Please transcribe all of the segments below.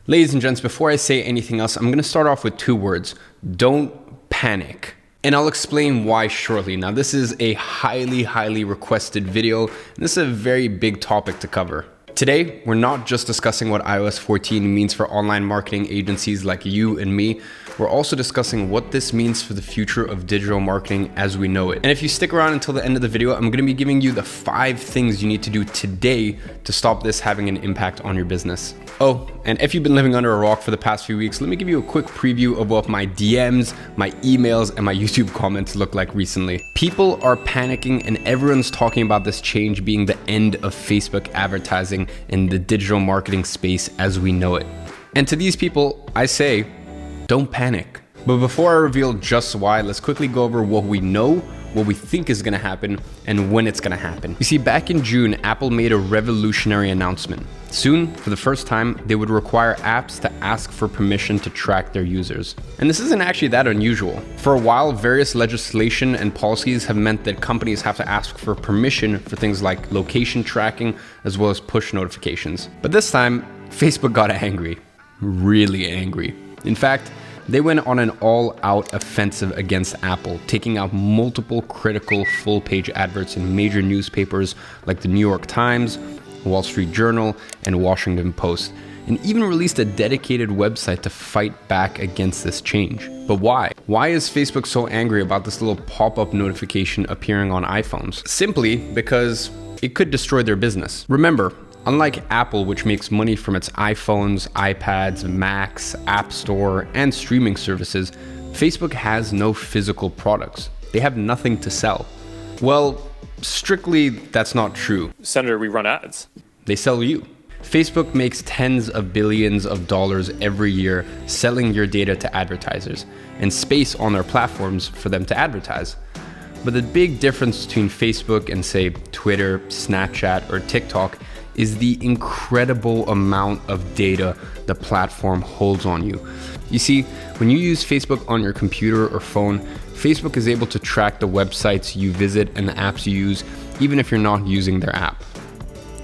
Ladies and gents, before I say anything else, I'm going to start off with two words. Don't panic. And I'll explain why shortly. Now, this is a highly requested video, and this is a very big topic to cover. Today, we're not just discussing what iOS 14 means for online marketing agencies like you and me. We're also discussing what this means for the future of digital marketing as we know it. And if you stick around until the end of the video, I'm gonna be giving you the 5 things you need to do today to stop this having an impact on your business. Oh, and if you've been living under a rock for the past few weeks, let me give you a quick preview of what my DMs, my emails, and my YouTube comments look like recently. People are panicking and everyone's talking about this change being the end of Facebook advertising in the digital marketing space as we know it. And to these people, I say, don't panic. But before I reveal just why, let's quickly go over what we know, what we think is gonna happen, and when it's gonna happen. You see, back in June, Apple made a revolutionary announcement. Soon, for the first time, they would require apps to ask for permission to track their users. And this isn't actually that unusual. For a while, various legislation and policies have meant that companies have to ask for permission for things like location tracking, as well as push notifications. But this time, Facebook got angry, really angry. In fact, they went on an all-out offensive against Apple, taking out multiple critical full-page adverts in major newspapers like the New York Times, Wall Street Journal, and Washington Post, and even released a dedicated website to fight back against this change. But why? Why is Facebook so angry about this little pop-up notification appearing on iPhones? Simply because it could destroy their business. Remember, unlike Apple, which makes money from its iPhones, iPads, Macs, App Store, and streaming services, Facebook has no physical products. They have nothing to sell. Well, strictly, that's not true. Senator, we run ads. They sell you. Facebook makes tens of billions of dollars every year selling your data to advertisers and space on their platforms for them to advertise. But the big difference between Facebook and, say, Twitter, Snapchat, or TikTok is the incredible amount of data the platform holds on you. You see, when you use Facebook on your computer or phone, Facebook is able to track the websites you visit and the apps you use, even if you're not using their app.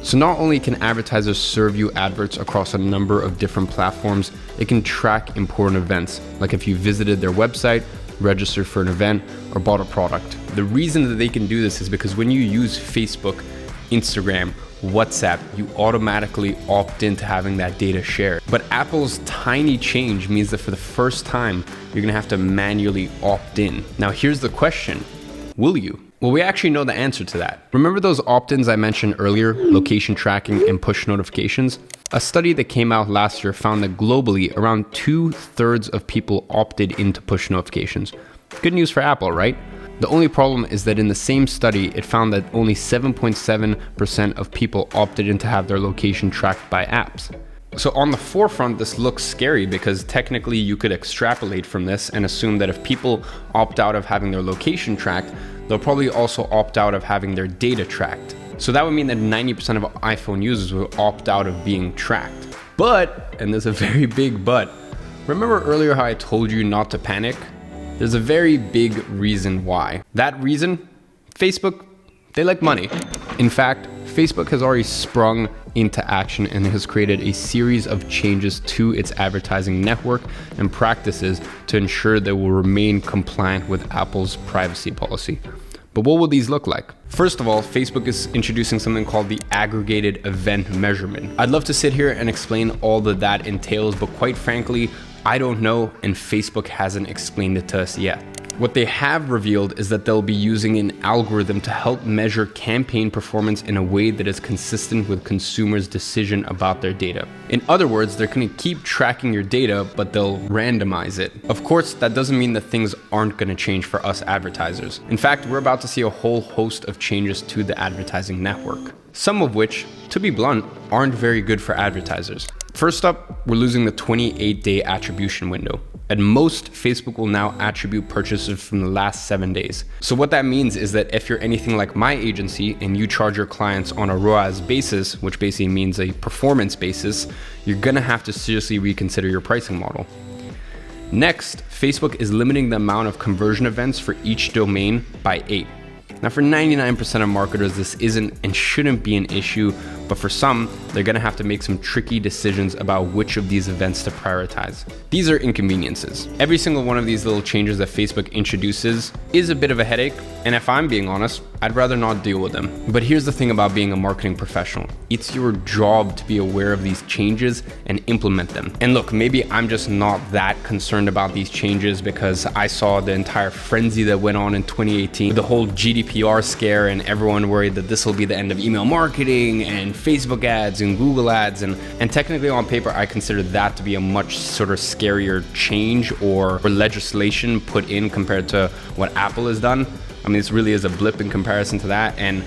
So not only can advertisers serve you adverts across a number of different platforms, it can track important events, like if you visited their website, registered for an event, or bought a product. The reason that they can do this is because when you use Facebook, Instagram, WhatsApp, you automatically opt into having that data shared. But Apple's tiny change means that for the first time, you're gonna have to manually opt in. Now here's the question, will you? Well, we actually know the answer to that. Remember those opt-ins I mentioned earlier, location tracking and push notifications? A study that came out last year found that globally, around 2/3 of people opted into push notifications. Good news for Apple, right? The only problem is that in the same study, it found that only 7.7% of people opted in to have their location tracked by apps. So on the forefront, this looks scary because technically you could extrapolate from this and assume that if people opt out of having their location tracked, they'll probably also opt out of having their data tracked. So that would mean that 90% of iPhone users will opt out of being tracked. But, and there's a very big but, remember earlier how I told you not to panic? There's a very big reason why. That reason? Facebook, they like money. In fact, Facebook has already sprung into action and has created a series of changes to its advertising network and practices to ensure they will remain compliant with Apple's privacy policy. But what will these look like? First of all, Facebook is introducing something called the aggregated event measurement. I'd love to sit here and explain all that entails, but quite frankly, I don't know, and Facebook hasn't explained it to us yet. What they have revealed is that they'll be using an algorithm to help measure campaign performance in a way that is consistent with consumers' decision about their data. In other words, they're going to keep tracking your data, but they'll randomize it. Of course, that doesn't mean that things aren't going to change for us advertisers. In fact, we're about to see a whole host of changes to the advertising network. Some of which, to be blunt, aren't very good for advertisers. First up, we're losing the 28-day attribution window. At most, Facebook will now attribute purchases from the last 7 days. So what that means is that if you're anything like my agency and you charge your clients on a ROAS basis, which basically means a performance basis, you're gonna have to seriously reconsider your pricing model. Next, Facebook is limiting the amount of conversion events for each domain by 8. Now for 99% of marketers, this isn't and shouldn't be an issue But for some, they're gonna have to make some tricky decisions about which of these events to prioritize. These are inconveniences. Every single one of these little changes that Facebook introduces is a bit of a headache, and if I'm being honest, I'd rather not deal with them. But here's the thing about being a marketing professional. It's your job to be aware of these changes and implement them. And look, maybe I'm just not that concerned about these changes because I saw the entire frenzy that went on in 2018, the whole GDPR scare, and everyone worried that this will be the end of email marketing and Facebook ads and Google ads. And technically on paper, I consider that to be a much sort of scarier change or legislation put in compared to what Apple has done. I mean, this really is a blip in comparison to that. And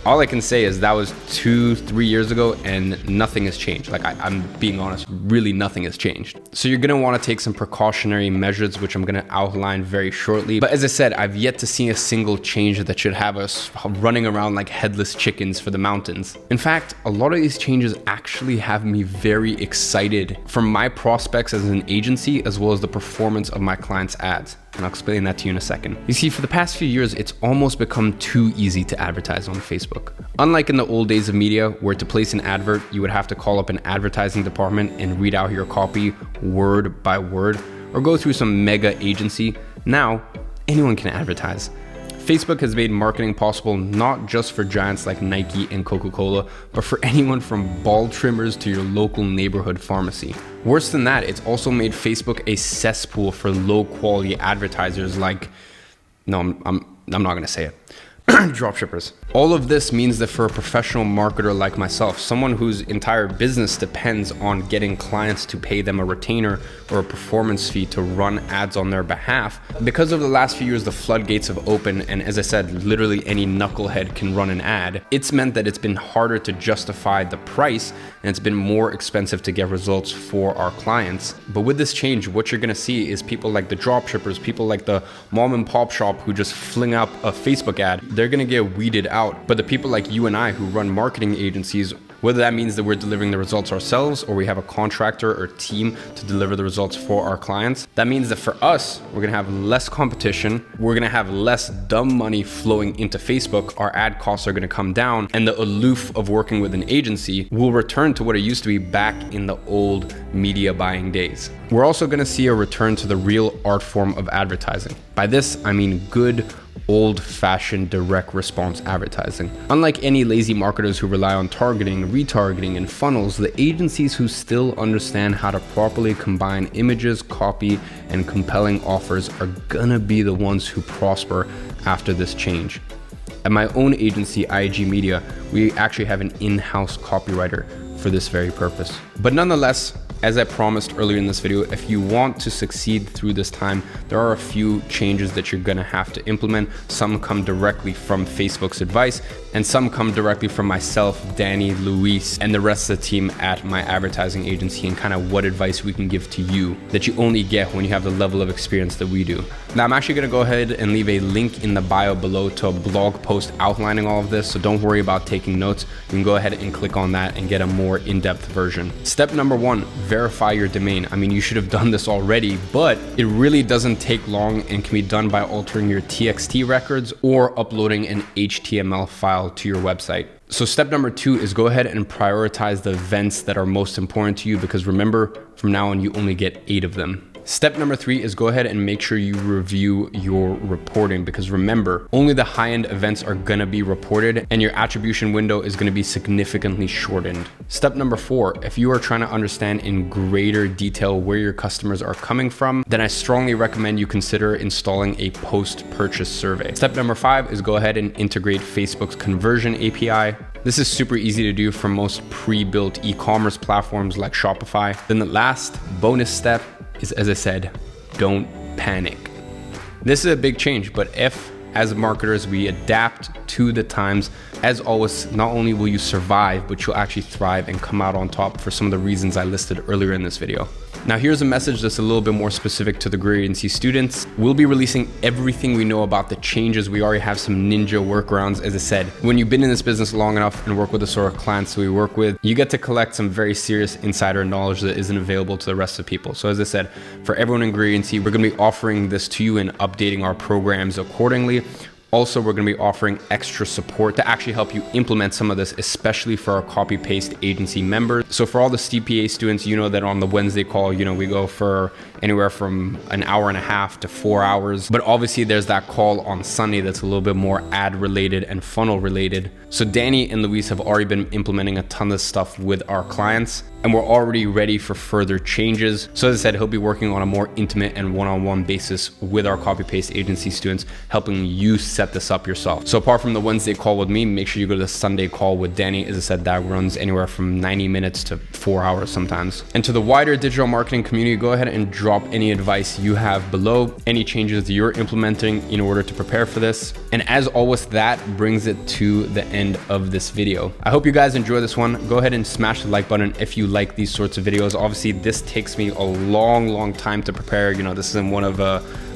all I can say is that was 2-3 years ago and nothing has changed. Like I'm being honest, really nothing has changed. So you're gonna wanna take some precautionary measures, which I'm gonna outline very shortly. But as I said, I've yet to see a single change that should have us running around like headless chickens for the mountains. In fact, a lot of these changes actually have me very excited from my prospects as an agency, as well as the performance of my clients' ads. And I'll explain that to you in a second. You see, for the past few years, it's almost become too easy to advertise on Facebook. Unlike in the old days of media, where to place an advert, you would have to call up an advertising department and read out your copy word by word, or go through some mega agency. Now, anyone can advertise. Facebook has made marketing possible not just for giants like Nike and Coca-Cola, but for anyone from ball trimmers to your local neighborhood pharmacy. Worse than that, it's also made Facebook a cesspool for low quality advertisers like, no, I'm not gonna say it. Dropshippers. All of this means that for a professional marketer like myself, someone whose entire business depends on getting clients to pay them a retainer or a performance fee to run ads on their behalf, because of the last few years the floodgates have opened, and as I said, literally any knucklehead can run an ad, it's meant that it's been harder to justify the price and it's been more expensive to get results for our clients. But with this change, what you're gonna see is people like the dropshippers, people like the mom and pop shop who just fling up a Facebook ad, they're gonna get weeded out. But the people like you and I who run marketing agencies, whether that means that we're delivering the results ourselves or we have a contractor or team to deliver the results for our clients, that means that for us, we're gonna have less competition, we're gonna have less dumb money flowing into Facebook, our ad costs are gonna come down, and the aloof of working with an agency will return to what it used to be back in the old media buying days. We're also gonna see a return to the real art form of advertising. By this, I mean good, old-fashioned direct response advertising. Unlike any lazy marketers who rely on targeting, retargeting, and funnels, the agencies who still understand how to properly combine images, copy, and compelling offers are gonna be the ones who prosper after this change. At my own agency, IG Media, we actually have an in-house copywriter for this very purpose. But nonetheless, as I promised earlier in this video, if you want to succeed through this time, there are a few changes that you're gonna have to implement. Some come directly from Facebook's advice, and some come directly from myself, Danny, Luis, and the rest of the team at my advertising agency, and kind of what advice we can give to you that you only get when you have the level of experience that we do. Now, I'm actually gonna go ahead and leave a link in the bio below to a blog post outlining all of this, so don't worry about taking notes. You can go ahead and click on that and get a more in-depth version. Step number 1, verify your domain. I mean, you should have done this already, but it really doesn't take long and can be done by altering your TXT records or uploading an HTML file to your website. So step number 2 is go ahead and prioritize the events that are most important to you, because remember, from now on, you only get 8 of them. Step number 3 is go ahead and make sure you review your reporting, because remember, only the high-end events are gonna be reported and your attribution window is gonna be significantly shortened. Step number 4, if you are trying to understand in greater detail where your customers are coming from, then I strongly recommend you consider installing a post-purchase survey. Step number 5 is go ahead and integrate Facebook's conversion API. This is super easy to do for most pre-built e-commerce platforms like Shopify. Then the last bonus step is, as I said, don't panic. This is a big change, but if, as marketers, we adapt to the times, as always, not only will you survive, but you'll actually thrive and come out on top for some of the reasons I listed earlier in this video. Now, here's a message that's a little bit more specific to the Gradiency students. We'll be releasing everything we know about the changes. We already have some ninja workarounds. As I said, when you've been in this business long enough and work with the sort of clients we work with, you get to collect some very serious insider knowledge that isn't available to the rest of people. So as I said, for everyone in Gradiency, we're gonna be offering this to you and updating our programs accordingly. Also, we're going to be offering extra support to actually help you implement some of this, especially for our copy paste agency members. So for all the CPA students, you know that on the Wednesday call, we go for anywhere from an hour and a half to 4 hours. But obviously there's that call on Sunday that's a little bit more ad related and funnel related. So Danny and Luis have already been implementing a ton of stuff with our clients, and we're already ready for further changes. So as I said, he'll be working on a more intimate and one-on-one basis with our copy paste agency students, helping you set this up yourself. So apart from the Wednesday call with me, make sure you go to the Sunday call with Danny. As I said, that runs anywhere from 90 minutes to 4 hours sometimes. And to the wider digital marketing community, go ahead and drop any advice you have below, any changes that you're implementing in order to prepare for this. And as always, that brings it to the end of this video. I hope you guys enjoy this one. Go ahead and smash the like button if you like these sorts of videos. Obviously, this takes me a long time to prepare. This isn't one of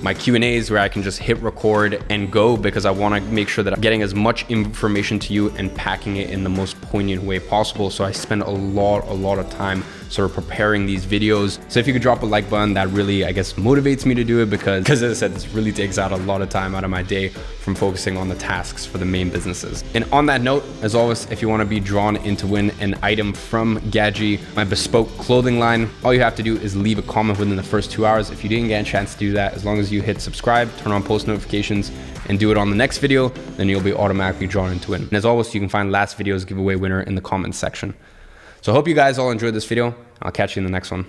my Q&As where I can just hit record and go, because I want to make sure that I'm getting as much information to you and packing it in the most poignant way possible. So I spend a lot of time sort of preparing these videos. So if you could drop a like button, that really, I guess, motivates me to do it, because as I said, this really takes out a lot of time out of my day from focusing on the tasks for the main businesses. And on that note, as always, if you want to be drawn in to win an item from Gadzhi, my bespoke clothing line, all you have to do is leave a comment within the first 2 hours. If you didn't get a chance to do that, as long as you hit subscribe, turn on post notifications, and do it on the next video, then you'll be automatically drawn into it. And as always, you can find last video's giveaway winner in the comments section. So I hope you guys all enjoyed this video. I'll catch you in the next one.